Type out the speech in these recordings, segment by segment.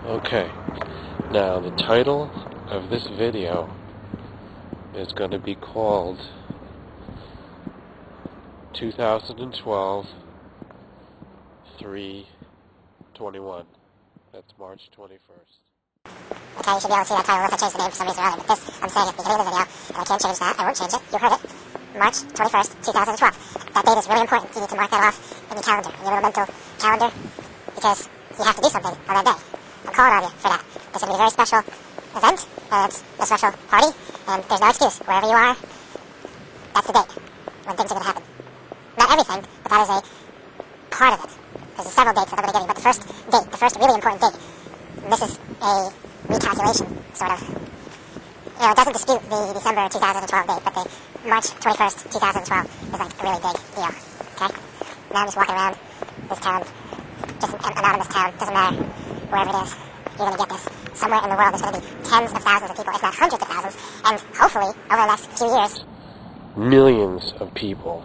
Okay, now the title of this video is going to be called 2012 3/21. That's March 21st. Okay, you should be able to see that title unless I change the name for some reason or other. But this, I'm saying at the beginning of the video, and I can't change that. I won't change it. You heard it. March 21st, 2012. That date is really important. You need to mark that off in your calendar, in your little mental calendar, because you have to do something on that day. I'm calling on you for that. It's going to be a very special event, and it's a special party, and there's no excuse. Wherever you are, that's the date when things are going to happen. Not everything, but that is a part of it. There's several dates that I'm going to give you, but the first date, the first really important date, and this is a recalculation, sort of. You know, it doesn't dispute the December 2012 date, but the March 21st, 2012 is like a really big deal, okay? Now I'm just walking around this town, just an anonymous town, doesn't matter, wherever it is, you're going to get this. Somewhere in the world there's going to be tens of thousands of people, if not hundreds of thousands, and hopefully, over the next few years, millions of people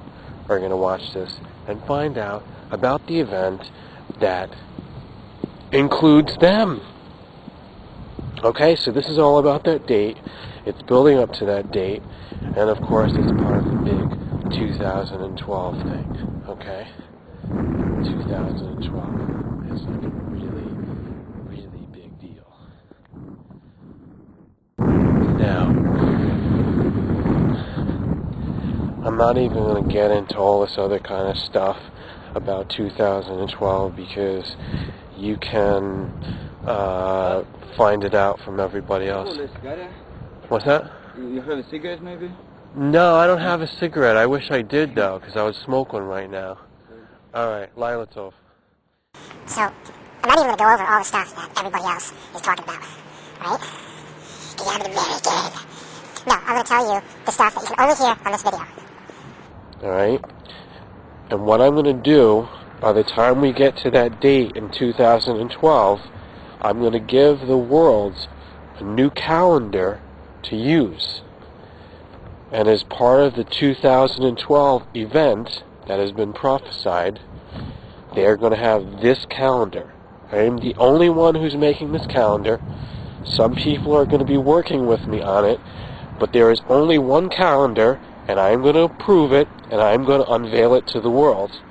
are going to watch this and find out about the event that includes them. Okay, so this is all about that date. It's building up to that date, and of course it's part of the big 2012 thing. Okay? 2012 is like a really, really big deal. Now, I'm not even going to get into all this other kind of stuff about 2012 because you can find it out from everybody else. What's that? You have a cigarette maybe? No, I don't have a cigarette. I wish I did though, because I would smoke one right now. Alright, Lila Tov. so I'm not even going to go over all the stuff that everybody else is talking about, right? Because I'm American. No, I'm going to tell you the stuff that you can only hear on this video. Alright? And what I'm going to do, by the time we get to that date in 2012, I'm going to give the world a new calendar to use. And as part of the 2012 event that has been prophesied, they're going to have this calendar. I'm the only one who's making this calendar. Some people are going to be working with me on it, but there is only one calendar, and I'm going to approve it, and I'm going to unveil it to the world.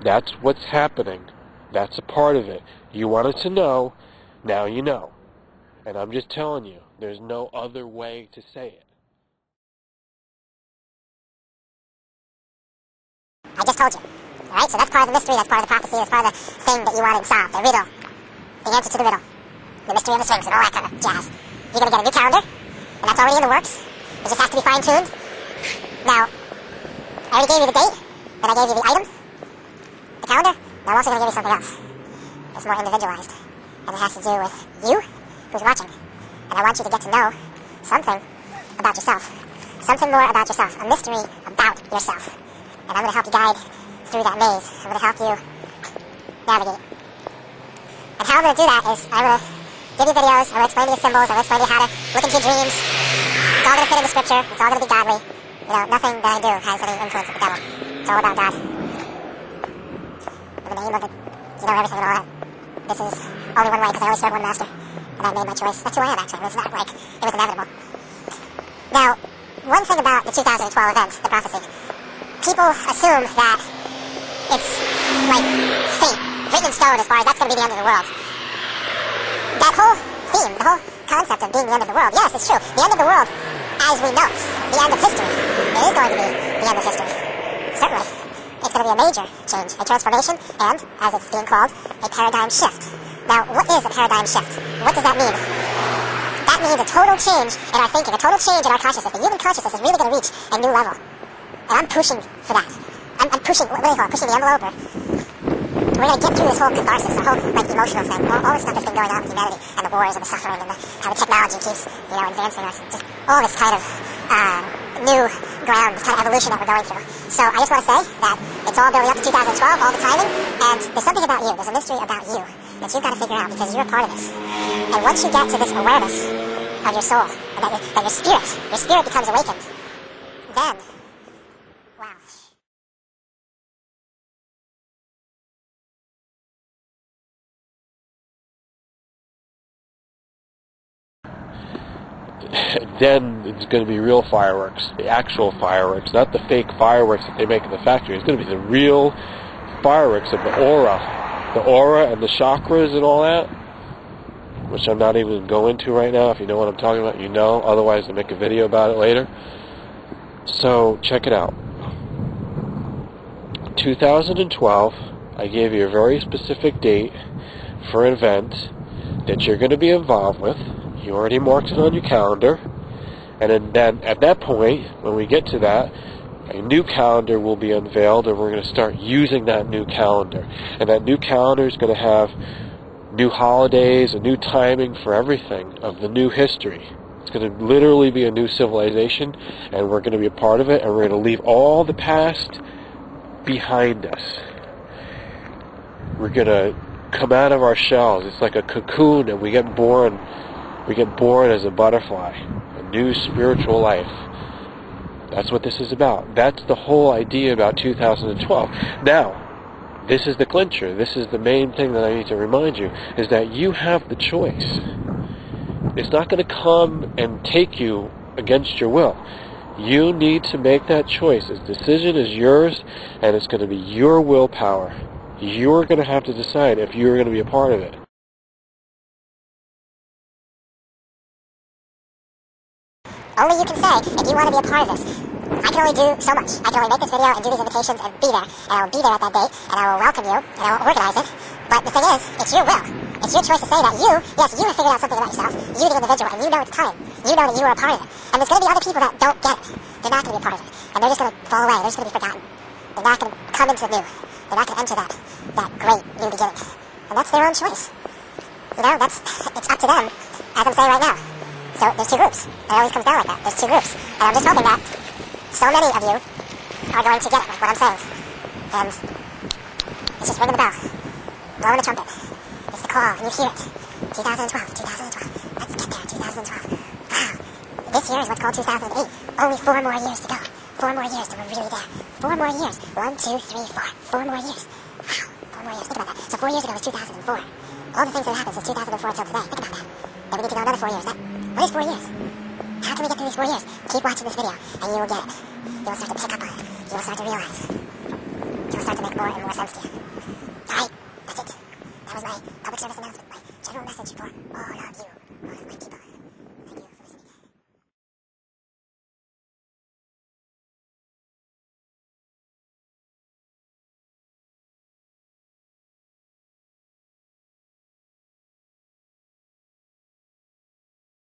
That's what's happening. That's a part of it. You wanted to know, now you know. And I'm just telling you, there's no other way to say it. I just told you. Alright, so that's part of the mystery, that's part of the prophecy, that's part of the thing that you wanted solved, the riddle. The answer to the riddle. The mystery and the sphinx and all that kind of jazz. You're going to get a new calendar, and that's already in the works. It just has to be fine-tuned. Now, I already gave you the date, then I gave you the item, the calendar. Now I'm also going to give you something else. It's more individualized, and it has to do with you, who's watching. And I want you to get to know something about yourself. Something more about yourself. A mystery about yourself. And I'm going to help you guide through that maze. I'm going to help you navigate. And how I'm going to do that is I'm going to give you videos, I'm going to explain to you symbols, I'm going to explain to you how to look into your dreams. It's all going to fit into scripture. It's all going to be godly. You know, nothing that I do has any influence with the devil. It's all about God. In the name of the, you know, everything and all that. This is only one way because I always serve one master. And I made my choice. That's who I am, actually. It's not like it was inevitable. Now, one thing about the 2012 event, the prophecy, people assume that it's like fate, written in stone as far as that's going to be the end of the world. That whole theme, the whole concept of being the end of the world, yes, it's true. The end of the world as we know it, the end of history, it is going to be the end of history. Certainly. It's going to be a major change, a transformation, and, as it's being called, a paradigm shift. Now, what is a paradigm shift? What does that mean? That means a total change in our thinking, a total change in our consciousness. The human consciousness is really going to reach a new level. And I'm pushing for that. I'm pushing, what do you call it? Pushing the envelope. We're going to get through this whole catharsis, the whole, like, emotional thing. All this stuff that's been going on with humanity, and the wars, and the suffering, and how the technology keeps, you know, advancing us. Just all this kind of new ground, this kind of evolution that we're going through. So I just want to say that it's all building up to 2012, all the timing, and there's something about you, there's a mystery about you that you've got to figure out because you're a part of this. And once you get to this awareness of your soul, and that your spirit becomes awakened, then then it's going to be real fireworks, the actual fireworks, not the fake fireworks that they make in the factory. It's going to be the real fireworks of the aura and the chakras and all that, which I'm not even going to go into right now. If you know what I'm talking about, you know. Otherwise, I'll make a video about it later. So, check it out. 2012, I gave you a very specific date for an event that you're going to be involved with. You already marked it on your calendar. And then at that point, when we get to that, a new calendar will be unveiled, and we're going to start using that new calendar. And that new calendar is going to have new holidays, a new timing for everything of the new history. It's going to literally be a new civilization, and we're going to be a part of it, and we're going to leave all the past behind us. We're going to come out of our shells. It's like a cocoon, and we get born as a butterfly, a new spiritual life. That's what this is about. That's the whole idea about 2012. Now, this is the clincher. This is the main thing that I need to remind you, is that you have the choice. It's not going to come and take you against your will. You need to make that choice. The decision is yours, and it's going to be your willpower. You're going to have to decide if you're going to be a part of it. Only you can say if you want to be a part of this. I can only do so much. I can only make this video and do these invitations and be there. And I will be there at that date, and I will welcome you, and I will organize it. But the thing is, it's your will. It's your choice to say that you have figured out something about yourself. You, the individual, and you know it's time. You know that you are a part of it. And there's going to be other people that don't get it. They're not going to be a part of it. And they're just going to fall away. They're just going to be forgotten. They're not going to come into the new. They're not going to enter that great new beginning. And that's their own choice. You know, it's up to them, as I'm saying right now. So there's two groups. It always comes down like that. There's two groups. And I'm just hoping that so many of you are going to get it with what I'm saying. And it's just ringing the bell. Blowing the trumpet. It's the call. You hear it. 2012. Let's get there. 2012. Wow. This year is what's called 2008. Only 4 more years to go. 4 more years till we're really there. 4 more years. 1, 2, 3, 4. 4 more years. Wow. 4 more years. Think about that. So 4 years ago was 2004. All the things that have happened since 2004 until today. Think about that. Then we need to go another 4 years. What is 4 years? How can we get through these 4 years? Keep watching this video, and you will get it. You will start to pick up on it. You will start to realize. It will start to make more and more sense to you. Alright, that's it. That was my public service announcement, my general message for all